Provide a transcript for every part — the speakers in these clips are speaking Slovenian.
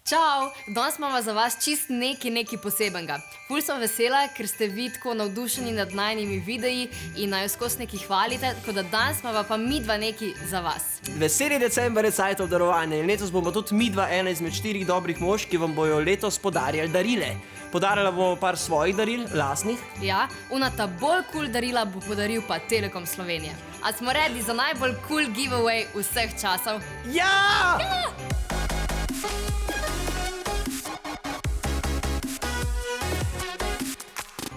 Čau, danes imamo za vas čist nekaj posebenega. Ful sem vesela, ker ste vi tako navdušeni nad najnimi videi in naj skozi nekaj hvalite, tako da danes imamo pa midva nekaj za vas. Veseli december je cajt obdarovanja in letos bomo tudi midva ena izmed 4 dobrih mož, ki vam bojo letos podarjali darile. Podarjala bomo par svojih daril, lastnih. Ja, ta bolj cool darila bo podaril pa Telekom Slovenije. A smo ready za najbolj cool giveaway vseh časov? Ja!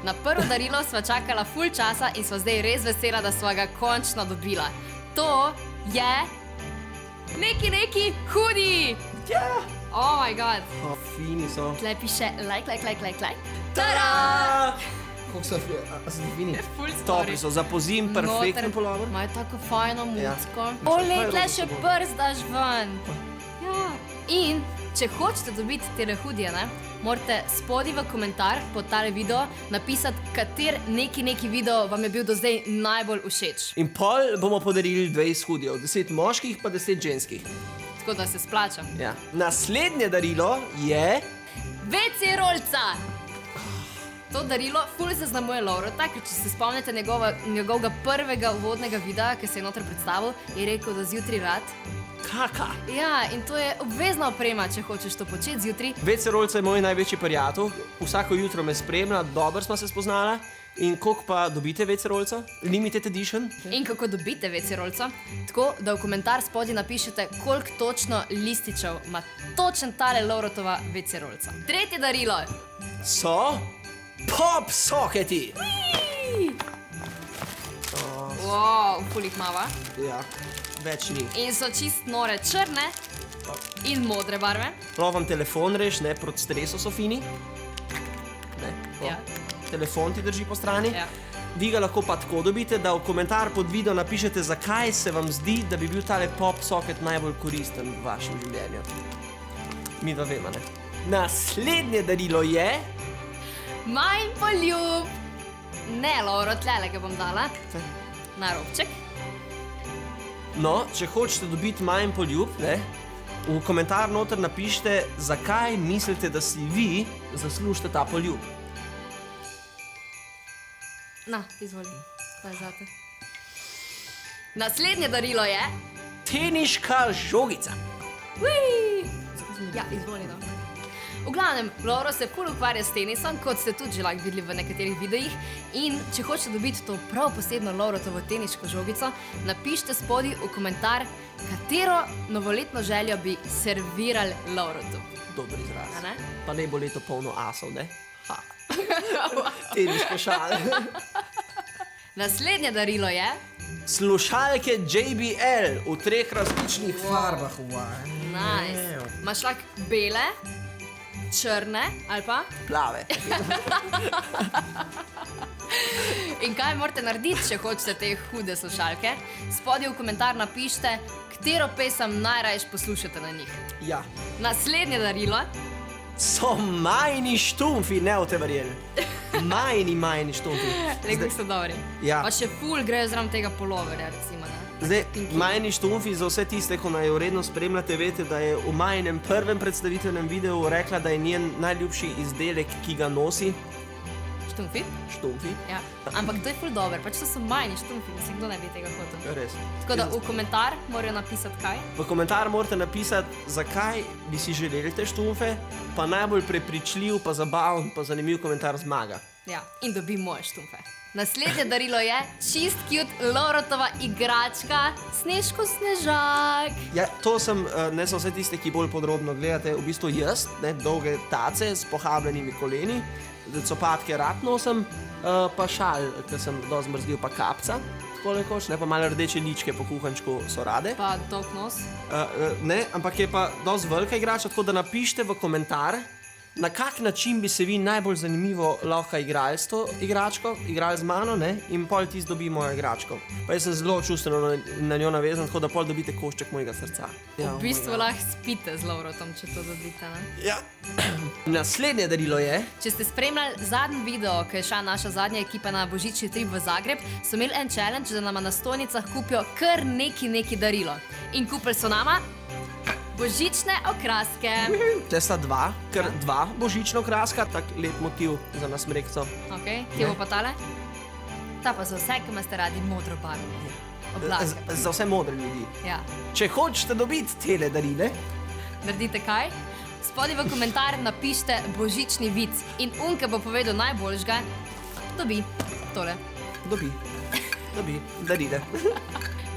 Na prvo darilo sva čakala ful časa in sva zdaj res vesela, da sva ga končno dobila. To je neki hoodie! Ja! Oh my god! Fini so. Tle piše like. Tada! Kako so fini? Ful story. Topli so, za pozim, perfektno polover. Imajo tako fajno mucko. Ja. Olej, tle še brzdaš ven. Ja. In če hočete dobiti tele hoodije, morate spodaj v komentar pod tale video napisati, kater neki video vam je bil do zdaj najbolj všeč. In pol bomo podarili 20 hoodijev, 10 moških pa 10 ženskih. Tako da se splača. Ja. Naslednje darilo je... WC rolca! To darilo ful zaznamuje Laurota, ker če se spomnite njegovega prvega uvodnega videa, ki se je noter predstavil, je rekel, da zjutraj rad. Kaka? Ja, in to je obvezna oprema, če hočeš to početi zjutraj. WC rolca je moj največji prijatelj, vsako jutro me spremlja, dobro smo se spoznala. In koliko pa dobite WC rolca? Limited edition? In kako dobite WC rolca? Tako, da v komentar spodaj napišete, koliko točno lističev ima točen tale Laurotova WC rolca. Tretje darilo. So pop socketi. Wow, ful jih mava. Ja, več ni. In so čist nore črne in modre barve. Prav vam telefon reš, ne, proti stresu so fini. Ne, Ja. Telefon ti drži po strani. Ja. Vi ga lahko pa tako dobite, da v komentar pod video napišete, zakaj se vam zdi, da bi bil tale pop socket najbolj koristen v vašem življenju. Mi da vemo, ne? Naslednje darilo je... Manj poljub. Ne, Lauro, tlele ga bom dala. Na robček. No, če hočete dobiti manj poljub, ne, v komentar noter napišite, zakaj mislite, da si vi zaslužite ta poljub. Na, izvoli. To je zate. Naslednje darilo je... Teniška žogica. Ja, izvoli, no. V glavnem, Lauro se ful ukvarja s tenisom, kot ste tudi že lahko videli v nekaterih videih. In če hočete dobiti to prav posebno Laurotovo teniško žogico, napišite spodaj v komentar, katero novoletno željo bi servirali Laurotu. Dober izraz. A ne? Pa ne bo leto polno asov, ne? Ha. Teniško šale. Naslednje darilo je... Slušalke JBL v 3 različnih farbah. Nice. Imaš lahko bele, črne ali pa... Plave. In kaj morate narediti, če hočete te hude slušalke? Spodaj v komentar napišite, katero pesem najraješ poslušate na njih. Ja. Naslednje darilo... So majni štumfi, ne boste verjeli. Majni štumfi. Rekli so dobri. Ja. Pa še ful grejo zraven tega poloverja, recimo, ne? Zdaj, majni štumfi, za vse tiste, ko naj jo redno spremljate, veste, da je v majnem prvem predstavitvenem videu rekla, da je njen najljubši izdelek, ki ga nosi. Štumfi? Štumfi. Ja. Ampak to je ful dober, pač to so majni štumfi, mislim, kdo ne bi tega hotel. Res. Tako da v komentar morajo napisati kaj? V komentar morate napisati, zakaj bi si želeli te štumfe, pa najbolj prepričljiv, pa zabaven, pa zanimiv komentar zmaga. Ja, in dobi moje štumfe. Naslednje darilo je čist cute Laurotova igračka Snežko Snežak. Ja, to sem, ne za vse tiste, ki bolj podrobno gledate, v bistvu jaz, ne, dolge tace s pohabljenimi koleni, copatke rad nosim, pa šal, ker sem dosti mrzljiv, pa kapca, tako nekoč, ne, pa malo rdeče ličke po kuhančku so rade. Pa dolg nos. Ne, ampak je pa dosti velika igračka, tako da napišite v komentar, na kak način bi se vi najbolj zanimivo lahko igrali s to igračko, igrali z mano, ne, in pol tisti dobi mojo igračko. Pa jaz sem zelo čustveno na njo navezan, tako da pol dobite košček mojega srca. Ja, V bistvu lahko spite z Laurotom, če to dobite, ne? Ja. Naslednje darilo je... Če ste spremljali zadnji video, ki je šla naša zadnja ekipa na božični trip v Zagreb, so imeli en challenge, da nama na stojnicah kupijo kar neki darilo. In kupili so nama božične okraske. Te sta dva, ker dva božična okraska, tak lep motiv za nas mrekco. Okay. Kje bo pa tale? Ta pa za vse, ki imate radi modro barvo. Oblake. Za vse modre ljudi. Ja. Če hočete dobiti tele darile, Naredite kaj? Spodaj v komentar napišite božični vic in unke bo povedal najboljšega, dobi tole. dobi darile.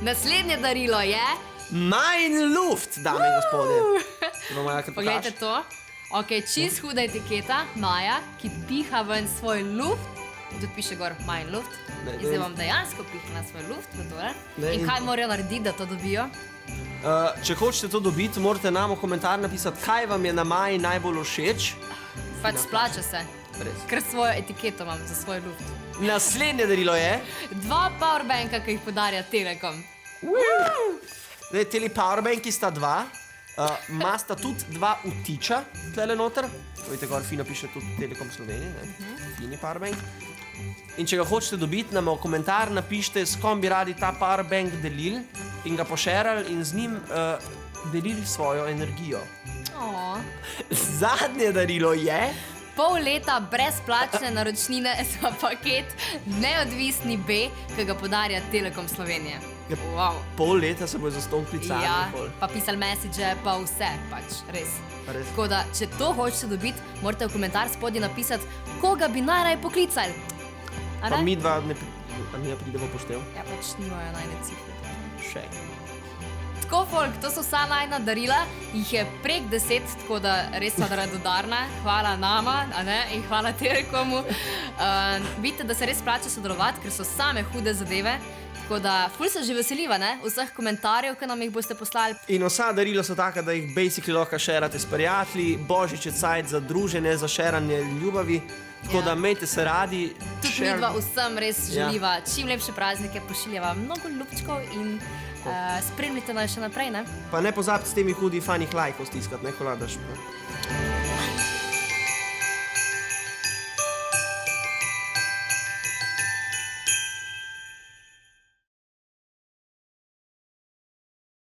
Naslednje darilo je... Mein Luft, dame in gospodje. Poglejte to. Ok, čist huda etiketa, Maja, ki piha ven svoj luft. Tudi piše gor Mein Luft. Ne, In zdaj bom dejansko pihla svoj luft v tole. Ne, In in- kaj morajo narediti, da to dobijo? Če hočete to dobiti, morate nam v komentar napisati, kaj vam je na Maji najbolj všeč. Pač splača se. Res. Ker svojo etiketo imam za svoj luft. Naslednje darilo je... 2 powerbanka, ki jih podarja Telekom. Zdaj, teli powerbanki sta dva, imasta tudi dva vtiča tlele noter. Vidite, gor fino piše tudi Telekom Slovenije, ne? Fini powerbank. In če ga hočete dobiti, nam v komentar napišite, s kom bi radi ta powerbank delili in ga pošerali in z njim delili svojo energijo. Oh. Zadnje darilo je... Pol leta brezplačne naročnine za paket Neodvisni B, ki ga podarja Telekom Slovenije. Wow. Pol leta se bo zaston klicali. Ja, pa pisali message, pa vse, pač, res. Res. Tako da, če to hočete dobiti, morate v komentar spodaj napisati, koga bi najraje poklicali. A Pa ne? mi dva ne pridemo poštev. Ja, pač nimajo najne cifre. Še. Tako, folk, to so vsa najna darila, jih je prek 10, tako da res sva radodarna. Hvala nama, a ne, in hvala Telekomu. Vidite, da se res splača sodelovati, ker so same hude zadeve. Tako da, ful se že veseliva, ne, vseh komentarjev, ki nam jih boste poslali. In vsa darila so taka, da jih basically lahko šerate s prijatelji, božič je cajt za druženje, za šeranje ljubavi. Tako Ja. da imejte se radi. Tudi midva vsem res Ja. želiva čim lepše praznike, pošiljava mnogo ljubčkov in spremljite nas še naprej, ne? Pa ne pozabite s temi hudi fanih lajkov stiskati, ne koladaš.